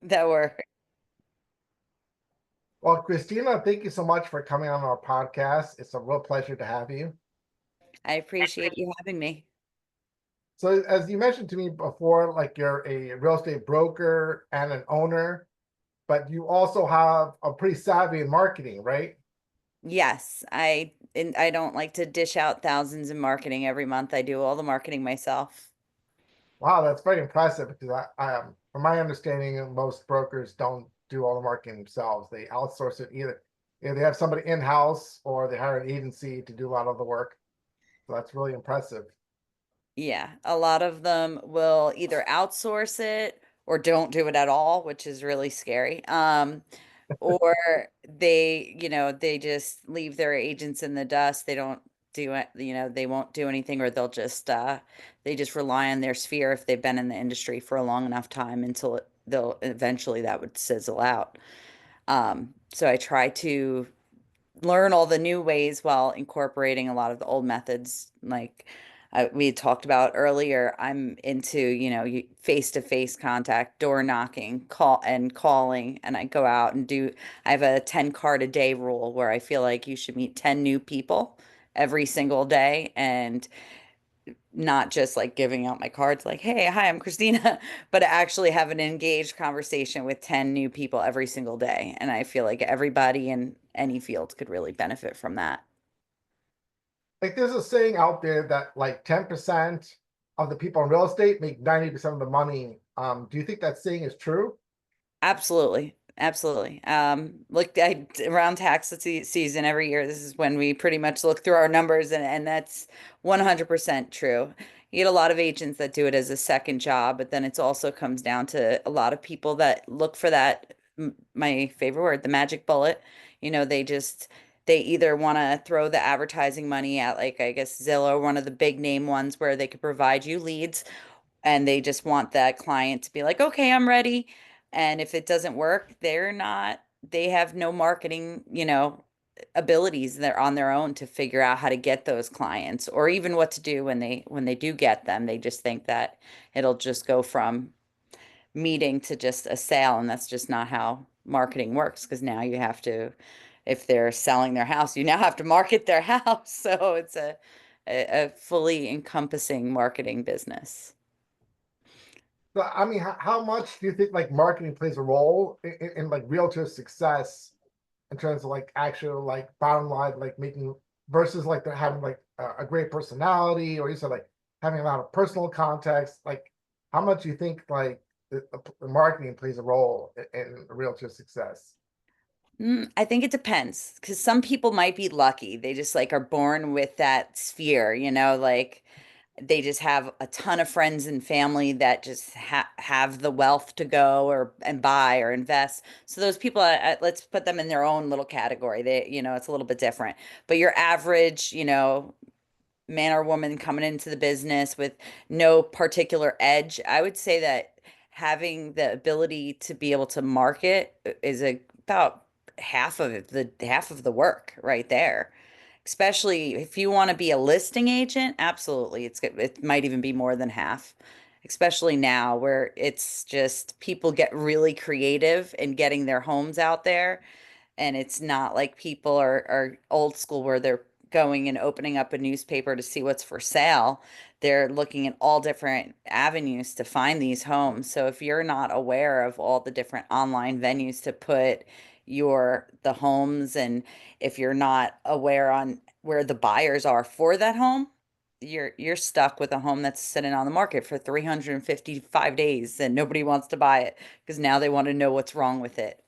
that work. Well, Christina, thank you so much for coming on our podcast. It's a real pleasure to have you. I appreciate you having me. So, as you mentioned to me before, like you're a real estate broker and an owner, but you also have a pretty savvy in marketing, right? Yes, I don't like to dish out thousands in marketing every month. I do all the marketing myself. Wow, that's very impressive because from my understanding, most brokers don't do all the marketing themselves. They outsource it either they have somebody in-house or they hire an agency to do a lot of the work. So that's really impressive. Yeah, a lot of them will either outsource it or don't do it at all, which is really scary. Or they just leave their agents in the dust. They don't do it, they won't do anything, or they just rely on their sphere if they've been in the industry for a long enough time until they'll eventually that would sizzle out. So I try to learn all the new ways while incorporating a lot of the old methods. Like we had talked about earlier, I'm into, face-to-face contact, door knocking, calling, and I go out and I have a 10 card a day rule where I feel like you should meet 10 new people every single day, and not just like giving out my cards like, hey, hi, I'm Christina, but actually have an engaged conversation with 10 new people every single day. And I feel like everybody in any field could really benefit from that. Like there's a saying out there that like 10% of the people in real estate make 90% of the money. Do you think that saying is true? Absolutely. Absolutely. Look, around season every year, this is when we pretty much look through our numbers, and that's 100% true. You get a lot of agents that do it as a second job, but then it also comes down to a lot of people that look for that, my favorite word, the magic bullet. They either want to throw the advertising money at, like, I guess Zillow, one of the big name ones where they could provide you leads, and they just want that client to be like, okay, I'm ready. And if it doesn't work, they have no marketing, abilities. They're on their own to figure out how to get those clients, or even what to do when they do get them. They just think that it'll just go from meeting to just a sale. And that's just not how marketing works, because now you have to, if they're selling their house, you now have to market their house. So it's a fully encompassing marketing business. So, I mean, how much do you think like marketing plays a role in like realtor success in terms of like actual like bottom line, like making versus like they're having like a great personality or you said like having a lot of personal context? Like, how much do you think like the marketing plays a role in realtor success? I think it depends, because some people might be lucky. They just like are born with that sphere, like they just have a ton of friends and family that just have the wealth to go or and buy or invest. So those people, let's put them in their own little category. It's a little bit different. But your average, man or woman coming into the business with no particular edge, I would say that having the ability to be able to market is about half of the work right there. Especially if you want to be a listing agent, absolutely. It might even be more than half. Especially now where it's just people get really creative in getting their homes out there, and it's not like people are old school where they're going and opening up a newspaper to see what's for sale. They're looking at all different avenues to find these homes. So if you're not aware of all the different online venues to put the homes, and if you're not aware on where the buyers are for that home, you're stuck with a home that's sitting on the market for 355 days and nobody wants to buy it because now they want to know what's wrong with it.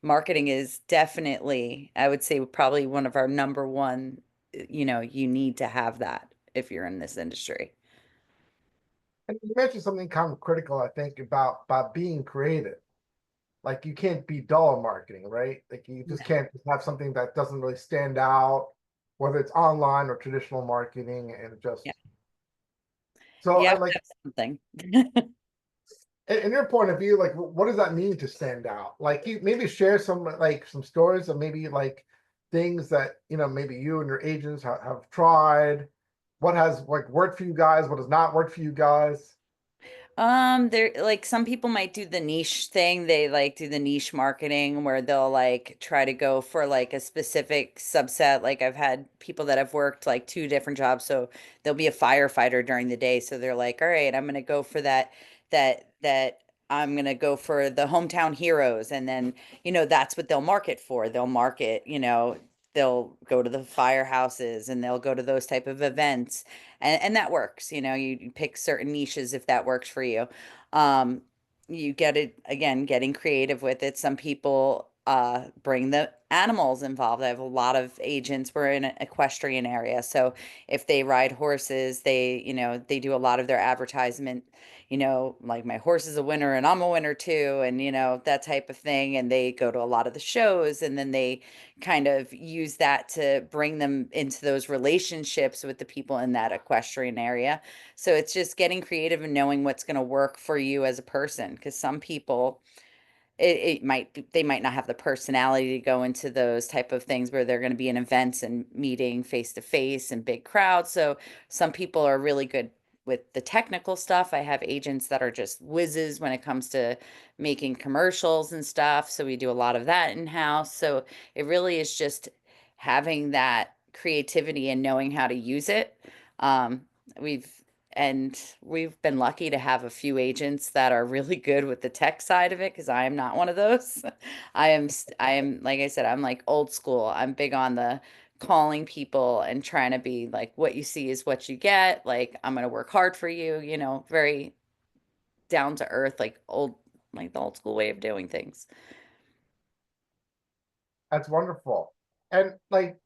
Marketing is definitely, I would say, probably one of our number one, you need to have that if you're in this industry. And you mentioned something kind of critical, I think, about being creative. Like you can't be dull in marketing, right? Like you just No. can't have something that doesn't really stand out, whether it's online or traditional marketing, and Yeah. just so You I have to like have something. in your point of view, like what does that mean to stand out? Like you maybe share some stories of maybe like things that maybe you and your agents have tried. What has like worked for you guys? What has not worked for you guys? There like some people might do the niche thing. They like do the niche marketing where they'll like try to go for like a specific subset. Like I've had people that have worked like two different jobs, so they'll be a firefighter during the day. So they're like, "All right, I'm gonna go for that I'm gonna go for the hometown heroes." And then, that's what they'll market for. They'll market, they'll go to the firehouses and they'll go to those type of events, and that works. You pick certain niches if that works for you. um you get it, again, getting creative with it. Some people bring the animals involved. I have a lot of agents. We're in an equestrian area, so if they ride horses, they do a lot of their advertisement, like my horse is a winner and I'm a winner too, and that type of thing. And they go to a lot of the shows, and then they kind of use that to bring them into those relationships with the people in that equestrian area. So it's just getting creative and knowing what's going to work for you as a person, because some people, they might not have the personality to go into those type of things where they're going to be in events and meeting face to face and big crowds. So some people are really good with the technical stuff. I have agents that are just whizzes when it comes to making commercials and stuff. So we do a lot of that in house. So it really is just having that creativity and knowing how to use it. Um, we've we've been lucky to have a few agents that are really good with the tech side of it, because I am not one of those. I am, like I said, I'm like old school. I'm big on the calling people and trying to be like, what you see is what you get. Like, I'm going to work hard for you, very down to earth, like the old school way of doing things. That's wonderful. And like,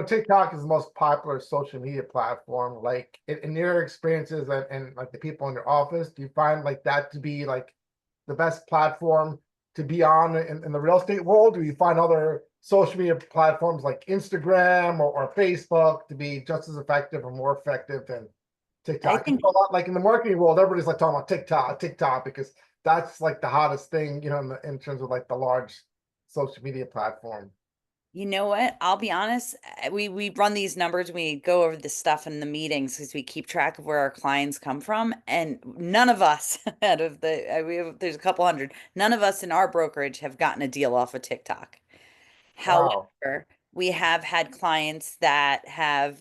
TikTok is the most popular social media platform. Like in your experiences and like the people in your office, do you find like that to be like the best platform to be on in the real estate world? Do you find other social media platforms like Instagram or Facebook to be just as effective or more effective than I TikTok? 'Cause think a lot like in the marketing world, everybody's like talking about TikTok, because that's like the hottest thing, in terms of like the large social media platform. You know what? I'll be honest. We run these numbers. We go over this stuff in the meetings because we keep track of where our clients come from, and none of us out of there's a couple hundred. None of us in our brokerage have gotten a deal off of TikTok. Wow. However, we have had clients that have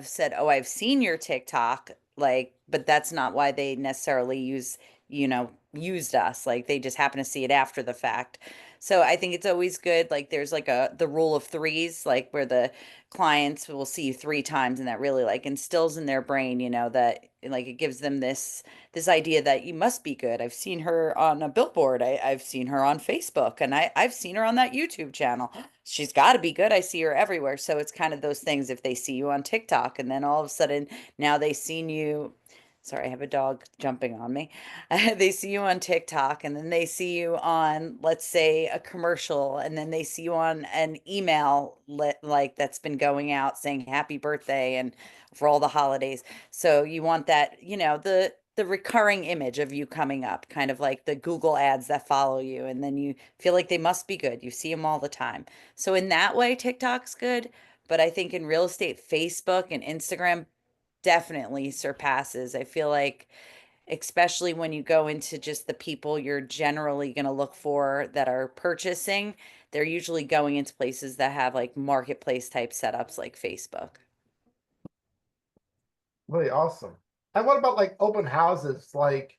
said, "Oh, I've seen your TikTok," like, but that's not why they necessarily used us. Like they just happen to see it after the fact. So I think it's always good. Like there's like the rule of threes, like where the clients will see you three times, and that really like instills in their brain, that like it gives them this idea that you must be good. I've seen her on a billboard. I've seen her on Facebook, and I've seen her on that YouTube channel. She's got to be good. I see her everywhere. So it's kind of those things. If they see you on TikTok, and then all of a sudden now they seen you. Sorry, I have a dog jumping on me. They see you on TikTok, and then they see you on, let's say, a commercial, and then they see you on an email like that's been going out saying happy birthday and for all the holidays. So you want that, the recurring image of you coming up, kind of like the Google ads that follow you, and then you feel like they must be good. You see them all the time. So in that way, TikTok's good, but I think in real estate, Facebook and Instagram definitely surpasses. I feel like, especially when you go into just the people you're generally going to look for that are purchasing, they're usually going into places that have like marketplace type setups like Facebook. Really awesome. And what about like open houses? Like,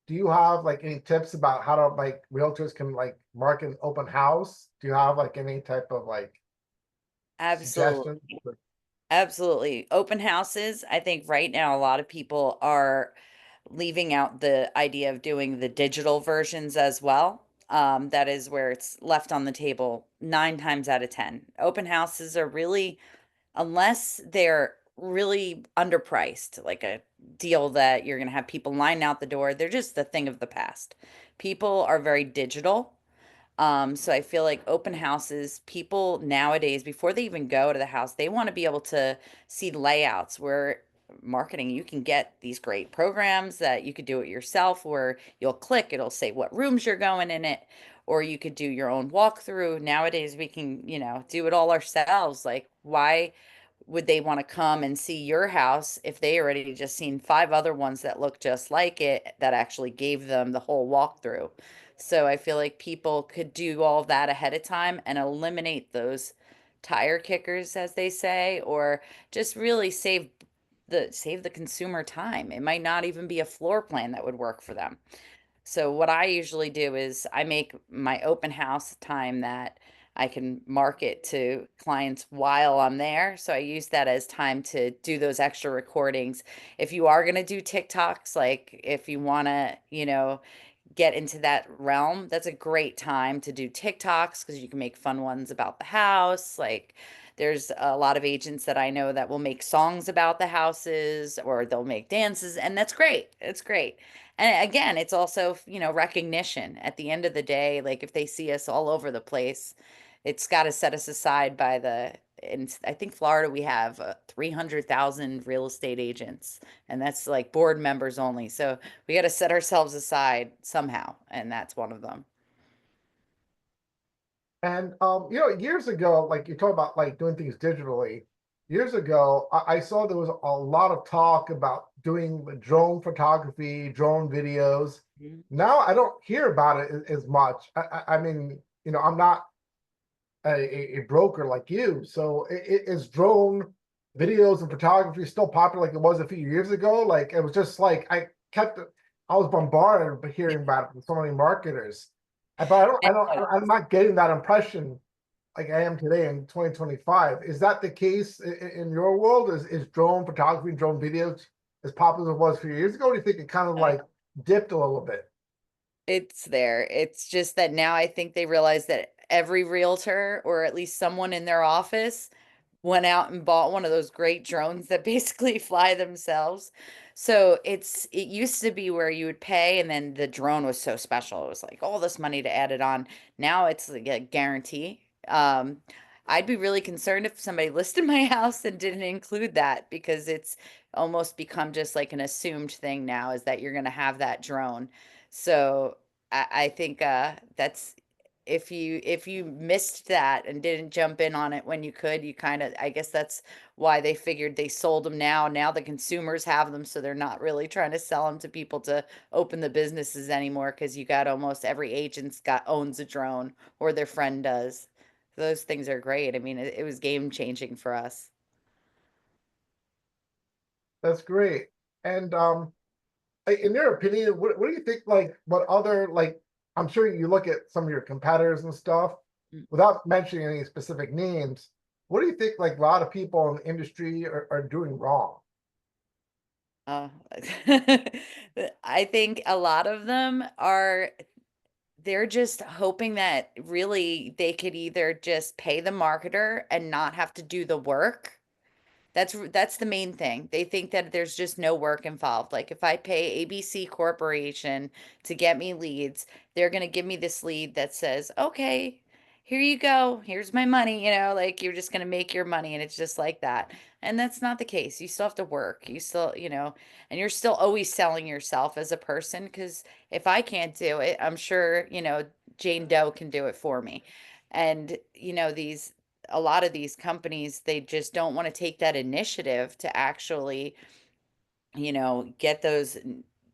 do you have like any tips about how to like realtors can like market an open house? Do you have like any type of like Absolutely. suggestions? Absolutely. Open houses, I think right now a lot of people are leaving out the idea of doing the digital versions as well. That is where it's left on the table 9 times out of 10. Open houses are really, unless they're really underpriced, like a deal that you're going to have people line out the door, they're just a thing of the past. People are very digital. So I feel like open houses, people nowadays, before they even go to the house, they want to be able to see layouts. Where marketing, you can get these great programs that you could do it yourself, where you'll click, it'll say what rooms you're going in it, or you could do your own walkthrough. Nowadays, we can, do it all ourselves. Like, would they want to come and see your house if they already just seen five other ones that look just like it that actually gave them the whole walkthrough? So I feel like people could do all that ahead of time and eliminate those tire kickers, as they say, or just really save the consumer time. It might not even be a floor plan that would work for them. So what I usually do is I make my open house time that I can market to clients while I'm there. So I use that as time to do those extra recordings. If you are going to do TikToks, like if you want to, get into that realm, that's a great time to do TikToks because you can make fun ones about the house. Like there's a lot of agents that I know that will make songs about the houses or they'll make dances, and that's great. It's great. And again, it's also, recognition at the end of the day. Like if they see us all over the place, it's got to set us aside by in I think Florida, we have 300,000 real estate agents, and that's like board members only. So we got to set ourselves aside somehow, and that's one of them. And years ago, like you talk about like doing things digitally. Years ago, I saw there was a lot of talk about doing the drone photography, drone videos. Mhm. Now I don't hear about it as much. I mean, I'm not a broker like you, so is drone videos and photography still popular like it was a few years ago? Like it was just like I was bombarded by hearing about it from so many marketers. But I'm not getting that impression like I am today in 2025. Is that the case in your world? Is drone photography and drone videos as popular as it was a few years ago? Or do you think it kind of like dipped a little bit? It's there. It's just that now I think they realize that every realtor, or at least someone in their office, went out and bought one of those great drones that basically fly themselves. So it used to be where you would pay and then the drone was so special. It was like all this money to add it on. Now it's like a guarantee. I'd be really concerned if somebody listed my house and didn't include that, because it's almost become just like an assumed thing now, is that you're going to have that drone. So I think that's, if you missed that and didn't jump in on it when you could, you kind of, I guess that's why they figured they sold them now. Now the consumers have them, so they're not really trying to sell them to people to open the businesses anymore, because you got almost every agent's got owns a drone or their friend does. Those things are great. I mean, it was game changing for us. That's great. And in your opinion, what do you think? Like, what other like? I'm sure you look at some of your competitors and stuff, without mentioning any specific names. What do you think? Like, a lot of people in the industry are doing wrong. Uh, I think a lot of them are, they're just hoping that really they could either just pay the marketer and not have to do the work. That's the main thing. They think that there's just no work involved. Like if I pay ABC Corporation to get me leads, they're going to give me this lead that says, "Okay, here you go. Here's my money." Like you're just going to make your money, and it's just like that. And that's not the case. You still have to work. You still, and you're still always selling yourself as a person, because if I can't do it, I'm sure, Jane Doe can do it for me. And, a lot of these companies, they just don't want to take that initiative to actually, get those,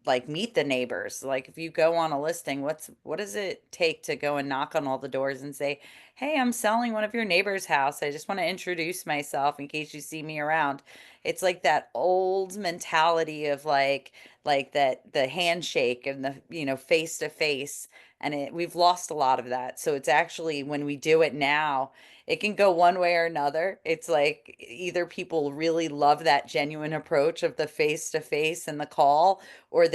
like meet the neighbors. Like if you go on a listing, what does it take to go and knock on all the doors and say, "Hey, I'm selling one of your neighbor's house. I just want to introduce myself in case you see me around." It's like that old mentality of like that the handshake and the, face to face, and we've lost a lot of that. So it's actually, when we do it now, it can go one way or another. It's like either people really love that genuine approach of the face to face and the call, or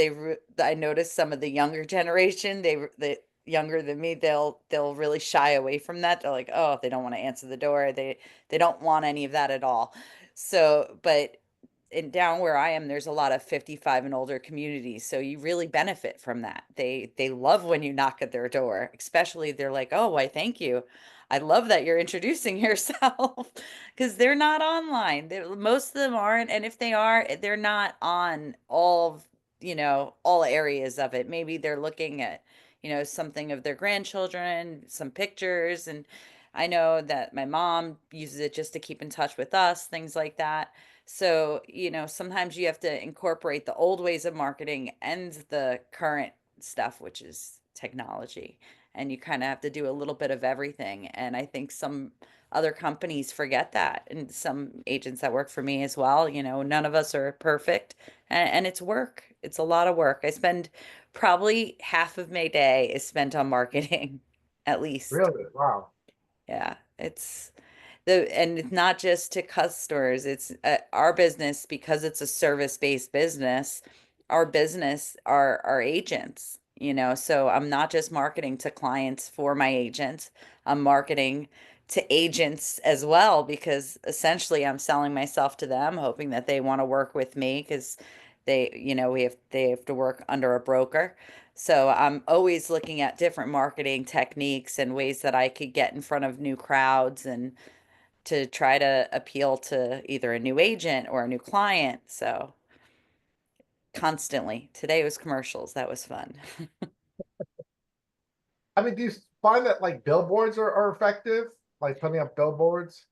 I notice some of the younger generation, the younger than me, they'll really shy away from that. They're like, "Oh, they don't want to answer the door. They don't want any of that at all." So, but and down where I am, there's a lot of 55 and older communities, so you really benefit from that. They love when you knock at their door, especially they're like, "Oh, why, thank you. I love that you're introducing yourself," because they're not online. Most of them aren't, and if they are, they're not on all areas of it. Maybe they're looking at, something of their grandchildren, some pictures, and I know that my mom uses it just to keep in touch with us, things like that. So, sometimes you have to incorporate the old ways of marketing and the current stuff, which is technology. And you kind of have to do a little bit of everything. And I think some other companies forget that. And some agents that work for me as well, none of us are perfect. And it's work. It's a lot of work. I spend probably half of my day is spent on marketing, at least. Really? Wow. Yeah, and it's not just to customers. It's our business because it's a service-based business. Our business are our agents, so I'm not just marketing to clients for my agents. I'm marketing to agents as well because essentially I'm selling myself to them, hoping that they want to work with me because they have to work under a broker. So I'm always looking at different marketing techniques and ways that I could get in front of new crowds and to try to appeal to either a new agent or a new client. So constantly. Today was commercials. That was fun. I mean, do you find that like billboards are effective? Like putting up billboards?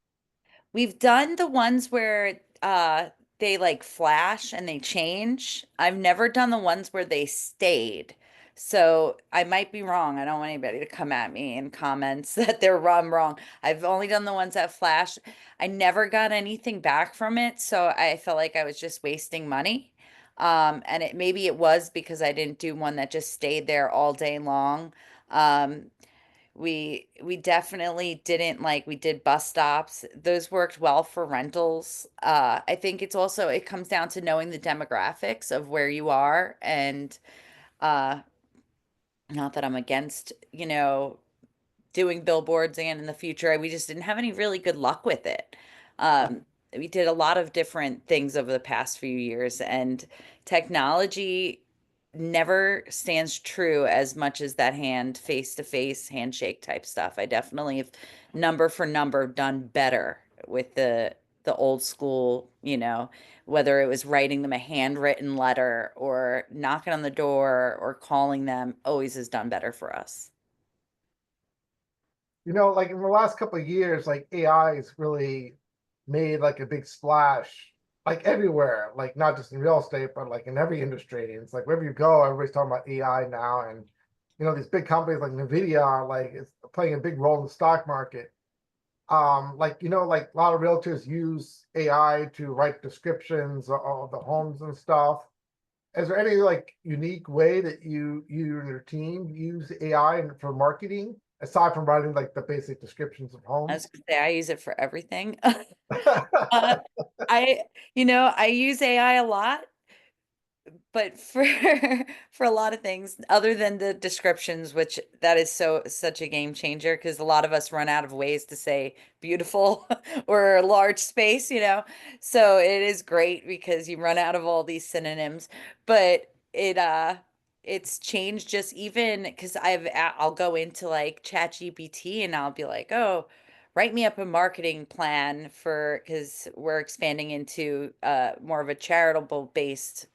We've done the ones where they like flash and they change. I've never done the ones where they stayed. So I might be wrong. I don't want anybody to come at me in comments that I'm wrong. I've only done the ones that flash. I never got anything back from it, so I felt like I was just wasting money. And maybe it was because I didn't do one that just stayed there all day long. Um, we definitely didn't we did bus stops. Those worked well for rentals. I think it comes down to knowing the demographics of where you are and uh not that I'm against, doing billboards again in the future. We just didn't have any really good luck with it. We did a lot of different things over the past few years, and technology never stands true as much as that face-to-face handshake type stuff. I definitely have number for number done better with the old school, whether it was writing them a handwritten letter or knocking on the door or calling them, always has done better for us. Like in the last couple of years, like AI has really made like a big splash, like everywhere, like not just in real estate, but like in every industry. It's like wherever you go, everybody's talking about AI now. And these big companies like Nvidia are like it's playing a big role in the stock market. Like like a lot of realtors use AI to write descriptions of the homes and stuff. Is there any like unique way that you and your team use AI for marketing aside from writing like the basic descriptions of I was homes? gonna say I use it for everything. Uh, I, I use AI a lot, but for for a lot of things other than the descriptions, which that is such a game changer because a lot of us run out of ways to say beautiful or large space, so it is great because you run out of all these synonyms. But it's changed just even because I'll go into like chat gpt and I'll be like, oh, write me up a marketing plan for, because we're expanding into more of a charitable based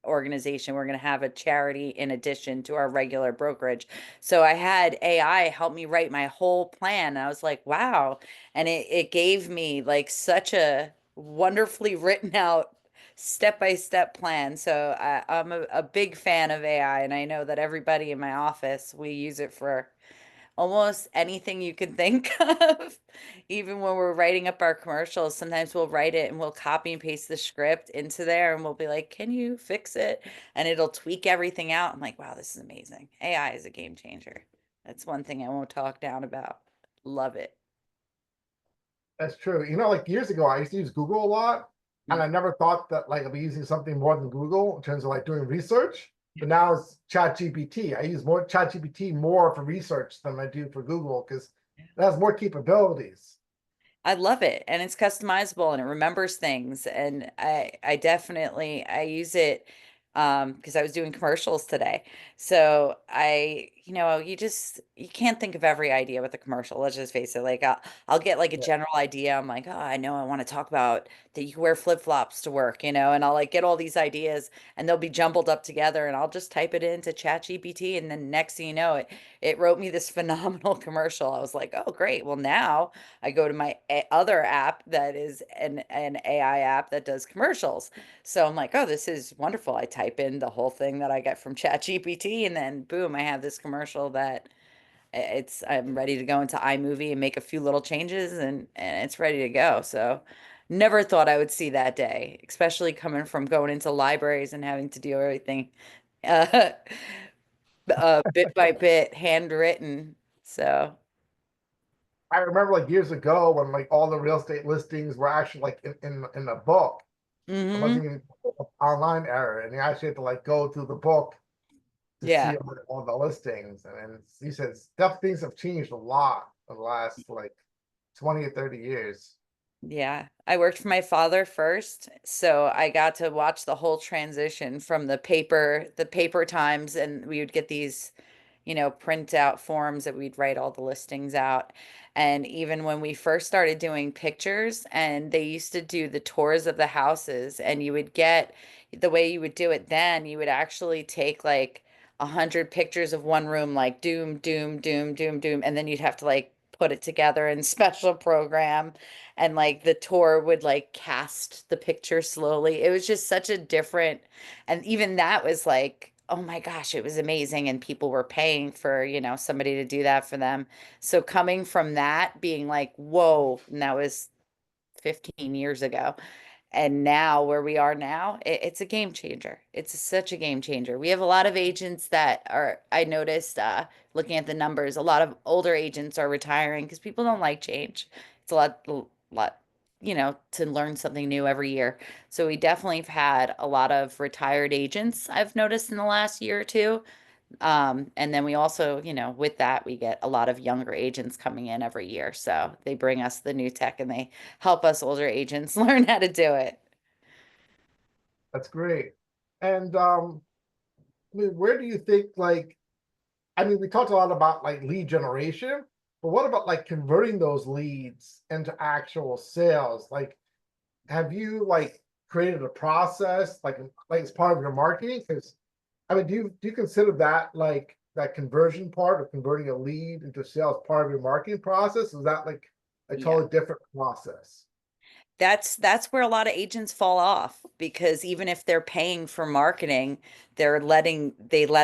organization. We're going to have a charity in addition to our regular brokerage. So I had AI help me write my whole plan. I was like, wow. And it gave me like such a wonderfully written out step-by-step plan. So I'm a big fan of AI, and I know that everybody in my office, we use it for almost anything you can think of. Even when we're writing up our commercials, sometimes we'll write it and we'll copy and paste the script into there and we'll be like, can you fix it? And it'll tweak everything out. I'm like, wow, this is amazing. AI is a game changer. That's one thing I won't talk down about. Love it. That's true. Like years ago, I used to use Google a lot, and Mm. I never thought that like I'd be using something more than Google in terms of like doing research. But now it's Chat GPT. I use more Chat GPT more for research than I do for Google because it has more capabilities. I love it, and it's customizable and it remembers things, and I use it because I was doing commercials today. So you can't think of every idea with a commercial. Let's just face it. Like I'll get like a Yeah. general idea. I'm like, oh, I know I want to talk about that you can wear flip-flops to work, and I'll like get all these ideas and they'll be jumbled up together and I'll just type it into ChatGPT and then next thing you know it wrote me this phenomenal commercial. I was like, oh great. Well now I go to my other app that is an AI app that does commercials. So I'm like, oh, this is wonderful. I type in the whole thing that I get from ChatGPT, and then boom, I have this commercial that I'm ready to go into iMovie and make a few little changes and it's ready to go. So never thought I would see that day, especially coming from going into libraries and having to do everything uh, bit by bit, handwritten. So, I remember like years ago when like all the real estate listings were actually like in a book. It hmm wasn't even online era, and you actually had to like go through the book to yeah. see all the listings. And then he says stuff things have changed a lot in the last like 20 or 30 years. Yeah, I worked for my father first, so I got to watch the whole transition from the paper times, and we would get these, print out forms that we'd write all the listings out. And even when we first started doing pictures, and they used to do the tours of the houses, and you would get the way you would do it then, you would actually take like 100 pictures of one room, like doom, doom, doom, doom, doom, and then you'd have to like put it together in special program and like the tour would like cast the picture slowly. It was just such a different, and even that was like, oh my gosh, it was amazing. And people were paying for, somebody to do that for them. So coming from that, being like, whoa, and that was 15 years ago. And now, where we are now, it's a game changer. It's such a game changer. We have a lot of agents that are, I noticed, looking at the numbers, a lot of older agents are retiring because people don't like change. It's a lot, to learn something new every year. So we definitely have had a lot of retired agents I've noticed in the last year or two. And then we also, with that, we get a lot of younger agents coming in every year. So they bring us the new tech and they help us older agents learn how to do it. That's great. And I mean, where do you think like I mean, we talked a lot about like lead generation, but what about like converting those leads into actual sales? Like, have you like created a process like as part of your marketing? Because I mean, do you consider that like that conversion part of converting a lead into sales part of your marketing process? Is that like a Yeah. totally different process? That's where a lot of agents fall off because even if they're paying for marketing, they let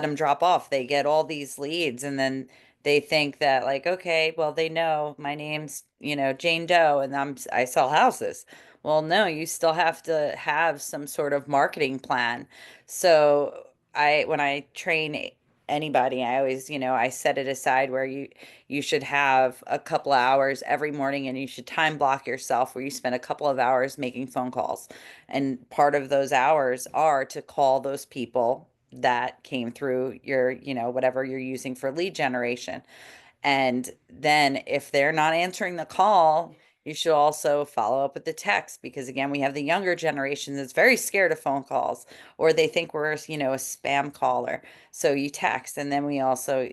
them drop off. They get all these leads and then they think that like, okay, well, they know my name's, Jane Doe and I sell houses. Well, no, you still have to have some sort of marketing plan. So when I train anybody, I always, I set it aside where you should have a couple of hours every morning and you should time block yourself where you spend a couple of hours making phone calls. And part of those hours are to call those people that came through your, whatever you're using for lead generation. And then if they're not answering the call, you should also follow up with the text because again, we have the younger generation that's very scared of phone calls or they think we're, a spam caller. So you text and then we also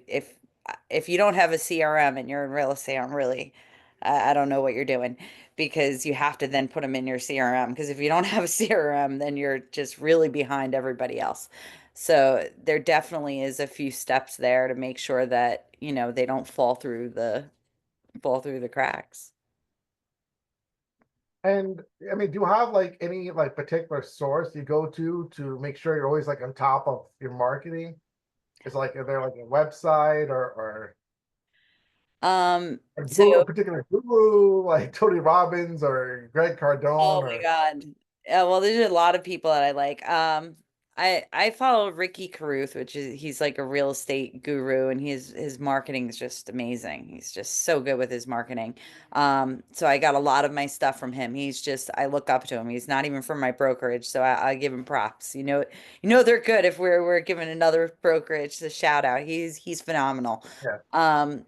if you don't have a CRM and you're in real estate, I don't know what you're doing because you have to then put them in your CRM because if you don't have a CRM, then you're just really behind everybody else. So there definitely is a few steps there to make sure that, they don't fall through the cracks. And I mean, do you have like any like particular source you go to make sure you're always like on top of your marketing? Is like are there like a website or Um, a so guru, a particular guru like Tony Robbins or Greg Oh Cardone my or God. Yeah, well, there's a lot of people that I like. I follow Ricky Caruth, which is he's like a real estate guru, and his marketing is just amazing. He's just so good with his marketing. So I got a lot of my stuff from him. I look up to him. He's not even from my brokerage, so I give him props. They're good if we're giving another brokerage a shout out. He's phenomenal. yeah. Um,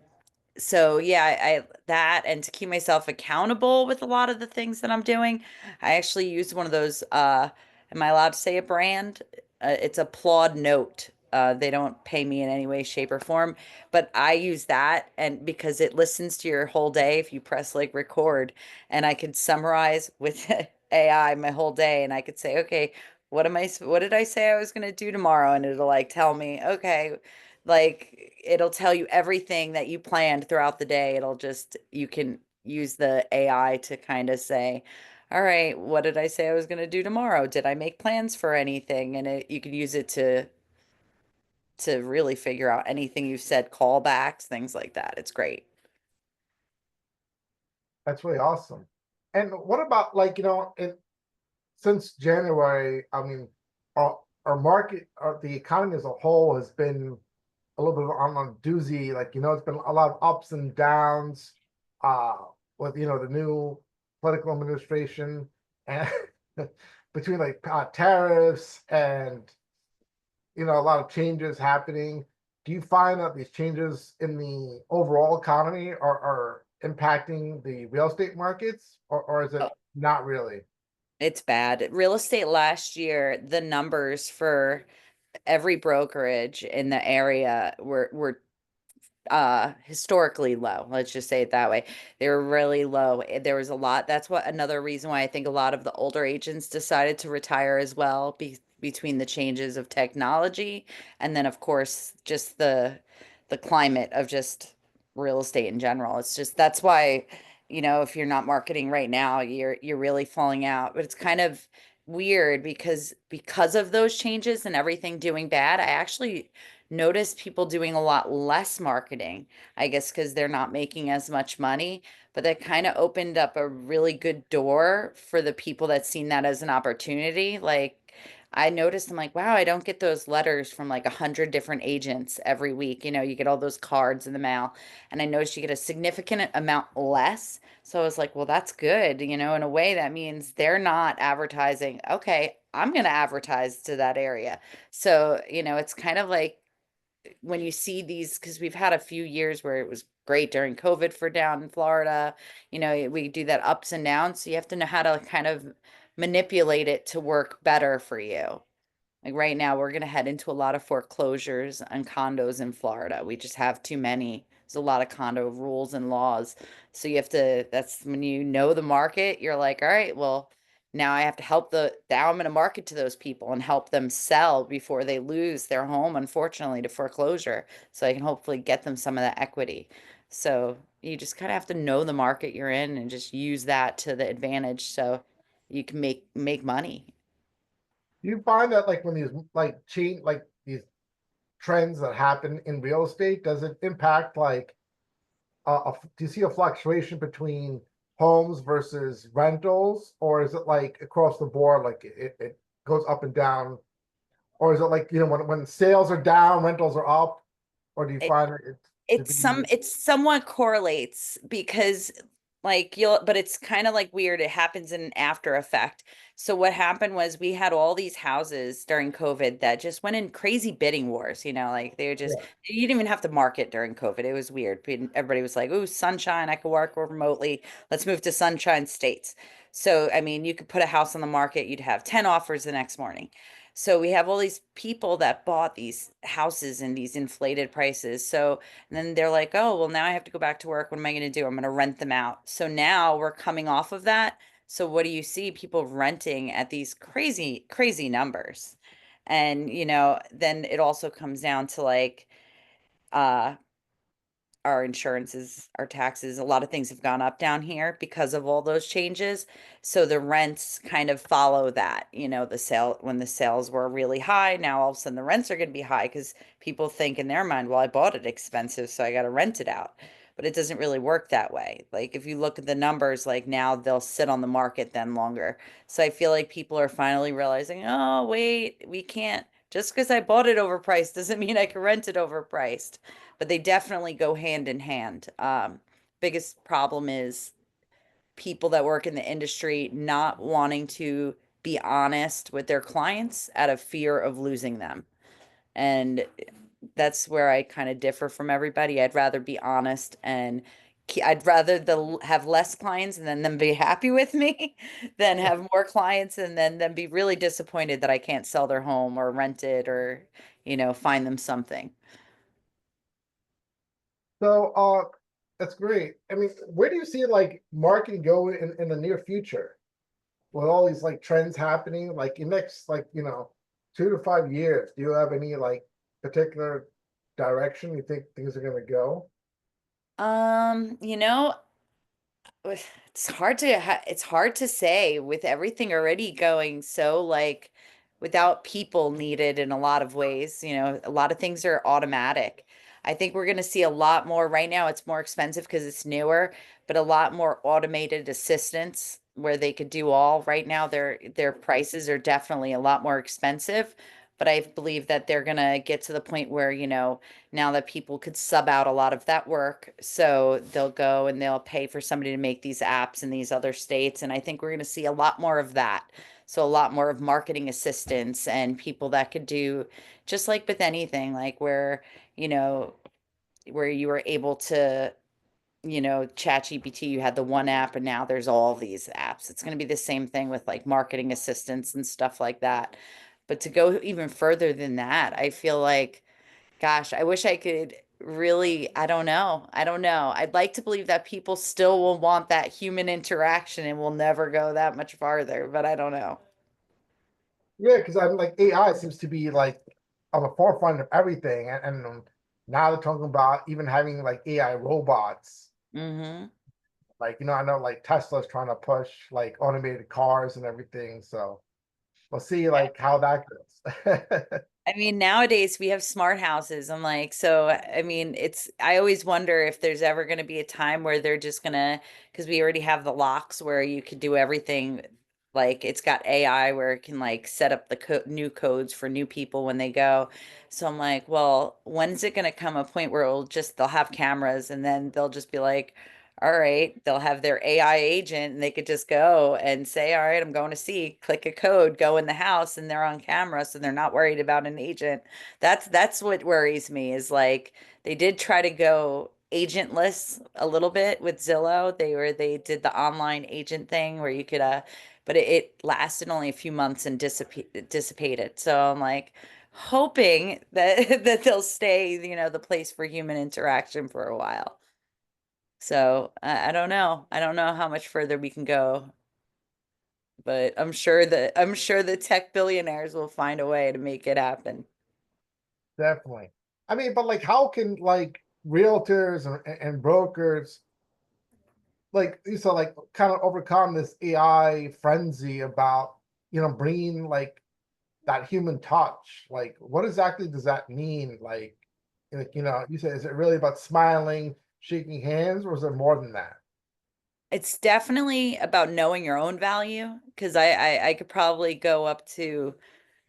so yeah, I that and to keep myself accountable with a lot of the things that I'm doing, I actually use one of those am I allowed to say a brand? it's a Plod Note. They don't pay me in any way, shape, or form, but I use that and because it listens to your whole day if you press like record, and I could summarize with AI my whole day, and I could say, okay, what did I say I was going to do tomorrow? And it'll like tell me, okay, like it'll tell you everything that you planned throughout the day. It'll just, you can use the AI to kind of say, all right, what did I say I was going to do tomorrow? Did I make plans for anything? And you could use it to really figure out anything you've said, callbacks, things like that. It's great. That's really awesome. And what about like, since January, I mean, our market, the economy as a whole has been a little bit on a doozy. Like, it's been a lot of ups and downs, uh, with, the new political administration and between like tariffs and, a lot of changes happening. Do you find that these changes in the overall economy are impacting the real estate markets, or is it Oh, not really? it's bad. Real estate last year, the numbers for every brokerage in the area were historically low. Let's just say it that way. They were really low. There was a lot. That's what another reason why I think a lot of the older agents decided to retire as well, between the changes of technology and then of course just the climate of just real estate in general. It's just that's why, if you're not marketing right now, you're really falling out. But it's kind of weird because of those changes and everything doing bad, I actually noticed people doing a lot less marketing, I guess, because they're not making as much money. But that kind of opened up a really good door for the people that seen that as an opportunity. Like, I noticed, I'm like, wow, I don't get those letters from like 100 different agents every week. You get all those cards in the mail, and I noticed you get a significant amount less. So I was like, well, that's good. In a way, that means they're not advertising. Okay, I'm going to advertise to that area. So, it's kind of like when you see these, because we've had a few years where it was great during COVID for down in Florida, we do that ups and downs. So you have to know how to kind of manipulate it to work better for you. Like right now, we're going to head into a lot of foreclosures on condos in Florida. We just have too many. There's a lot of condo rules and laws. So you have to, that's when you know the market, you're like, all right, well, now I have to now I'm going to market to those people and help them sell before they lose their home, unfortunately, to foreclosure. So I can hopefully get them some of that equity. So you just kind of have to know the market you're in and just use that to the advantage so you can make money. Do you find that like when these like change, like these trends that happen in real estate, does it impact like, do you see a fluctuation between homes versus rentals, or is it like across the board, like it goes up and down, or is it like, when sales are down, rentals are up, or do you find it to be? It's somewhat correlates because like you'll but it's kind of like weird. It happens in an after effect. So what happened was we had all these houses during COVID that just went in crazy bidding wars, like they were just, Yeah. you didn't even have to market during COVID. It was weird. Everybody was like, "Ooh, sunshine, I could work remotely. Let's move to sunshine states." So, I mean, you could put a house on the market, you'd have 10 offers the next morning. So we have all these people that bought these houses in these inflated prices. So and then they're like, oh, well, now I have to go back to work. What am I going to do? I'm going to rent them out. So now we're coming off of that. So what do you see? People renting at these crazy, crazy numbers. And, then it also comes down to like, uh, our insurances, our taxes, a lot of things have gone up down here because of all those changes. So the rents kind of follow that. When the sales were really high, now all of a sudden the rents are going to be high because people think in their mind, well, I bought it expensive, so I got to rent it out. But it doesn't really work that way. Like if you look at the numbers, like now they'll sit on the market then longer. So I feel like people are finally realizing, oh, wait, we can't. Just because I bought it overpriced doesn't mean I can rent it overpriced, but they definitely go hand in hand. Biggest problem is people that work in the industry not wanting to be honest with their clients out of fear of losing them. And that's where I kind of differ from everybody. I'd rather be honest and I'd rather have less clients and then them be happy with me than have more clients and then them be really disappointed that I can't sell their home or rent it or, find them something. So, that's great. I mean, where do you see like marketing go in the near future with all these like trends happening? Like in next like 2 to 5 years, do you have any like particular direction you think things are gonna go? Um, you know, it's hard to say with everything already going so like without people needed in a lot of ways, a lot of things are automatic. I think we're going to see a lot more right now. It's more expensive because it's newer, but a lot more automated assistants where they could do all. Right now their prices are definitely a lot more expensive, but I believe that they're going to get to the point where, now that people could sub out a lot of that work. So they'll go and they'll pay for somebody to make these apps in these other states. And I think we're going to see a lot more of that. So a lot more of marketing assistants and people that could do just like with anything, like you know, where you were able to, chat GPT, you had the one app and now there's all these apps. It's going to be the same thing with like marketing assistants and stuff like that. But to go even further than that, I feel like gosh, I wish I could really, I don't know. I don't know. I'd like to believe that people still will want that human interaction and will never go that much farther, but I don't know. Yeah, because I'm like AI seems to be like on the forefront of everything, and now they're talking about even having like AI robots. Hmm. Like I know like Tesla's trying to push like automated cars and everything. So we'll see like how that goes. I mean, nowadays we have smart houses. I'm like, so I mean, I always wonder if there's ever going to be a time where they're just gonna, because we already have the locks where you could do everything. Like it's got AI where it can like set up the new codes for new people when they go. So I'm like, well, when's it going to come a point where they'll have cameras and then they'll just be like, all right, they'll have their AI agent and they could just go and say, all right, I'm going to see, click a code, go in the house, and they're on camera, so they're not worried about an agent. That's what worries me is like they did try to go agentless a little bit with Zillow. They did the online agent thing where you could but it lasted only a few months and dissipated. So I'm like hoping that that they'll stay, the place for human interaction for a while. So I don't know. I don't know how much further we can go, but I'm sure the tech billionaires will find a way to make it happen. Definitely. I mean, but like, how can like realtors and brokers like you said like kind of overcome this AI frenzy about bringing like that human touch? Like, what exactly does that mean? Like you said, is it really about smiling, shaking hands, or is it more than that? It's definitely about knowing your own value because I could probably go up to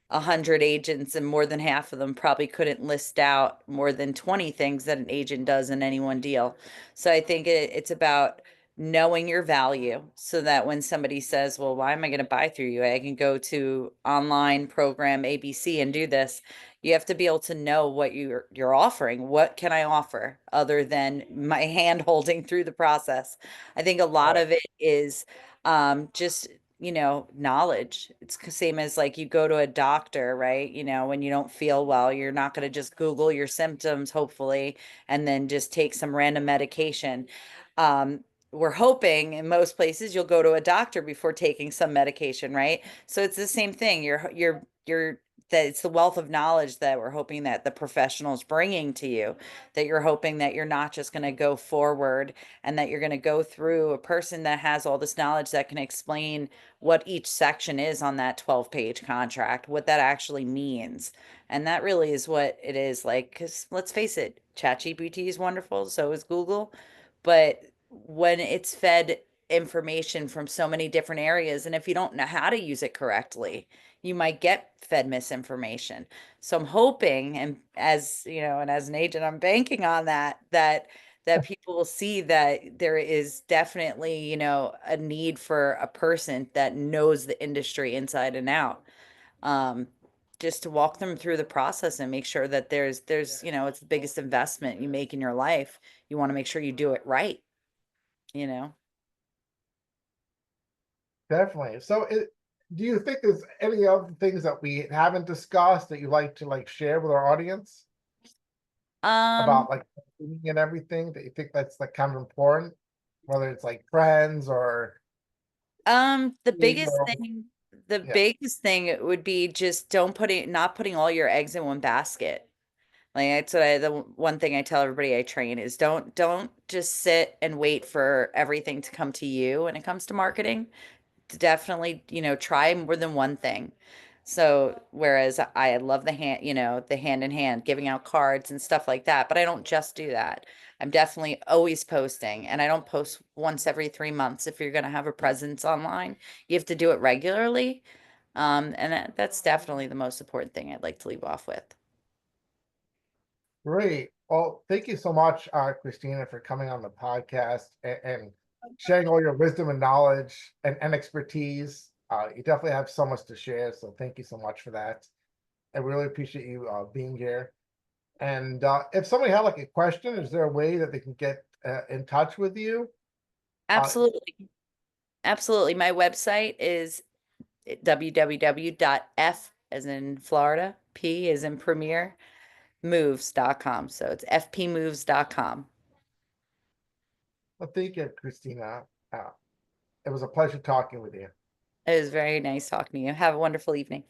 100 agents and more than half of them probably couldn't list out more than 20 things that an agent does in any one deal. So I think it's about knowing your value so that when somebody says, well, why am I going to buy through you? I can go to online program ABC and do this. You have to be able to know what you're offering. What can I offer other than my hand holding through the process? I think a lot Right. of it is just knowledge. It's the same as like you go to a doctor, right? When you don't feel well, you're not going to just Google your symptoms, hopefully, and then just take some random medication. We're hoping in most places you'll go to a doctor before taking some medication, right? So it's the same thing. You're that it's the wealth of knowledge that we're hoping that the professional's bringing to you, that you're hoping that you're not just going to go forward and that you're going to go through a person that has all this knowledge that can explain what each section is on that 12-page contract, what that actually means. And that really is what it is like, because let's face it, ChatGPT is wonderful, so is Google. But when it's fed information from so many different areas, and if you don't know how to use it correctly, you might get fed misinformation. So I'm hoping, and as an agent, I'm banking on that people will see that there is definitely, a need for a person that knows the industry inside and out. Um, just to walk them through the process and make sure that it's the biggest investment you make in your life. You want to make sure you do it right. you know. Definitely. So do you think there's any other things that we haven't discussed that you like to like share with our audience Um, about like dating and everything that you think that's like kind of important, whether it's like friends or the dating biggest or thing, the yeah. biggest thing would be just don't not putting all your eggs in one basket. Like that's what the one thing I tell everybody I train is don't just sit and wait for everything to come to you when it comes to marketing. Definitely, try more than one thing. So whereas I love the hand in hand, giving out cards and stuff like that, but I don't just do that. I'm definitely always posting, and I don't post once every 3 months. If you're going to have a presence online, you have to do it regularly. And that's definitely the most important thing I'd like to leave off with. Great. Well, thank you so much, Christina, for coming on the podcast and sharing all your wisdom and knowledge and expertise. You definitely have so much to share. So thank you so much for that. I really appreciate you being here. And if somebody had like a question, is there a way that they can get in touch with you? Uh, Absolutely. Absolutely. My website is www.f as in Florida, P as in Premier, moves.com. So it's fpmoves.com. well, thank you, Christina. Uh, it was a pleasure talking with you. It was very nice talking to you. Have a wonderful evening.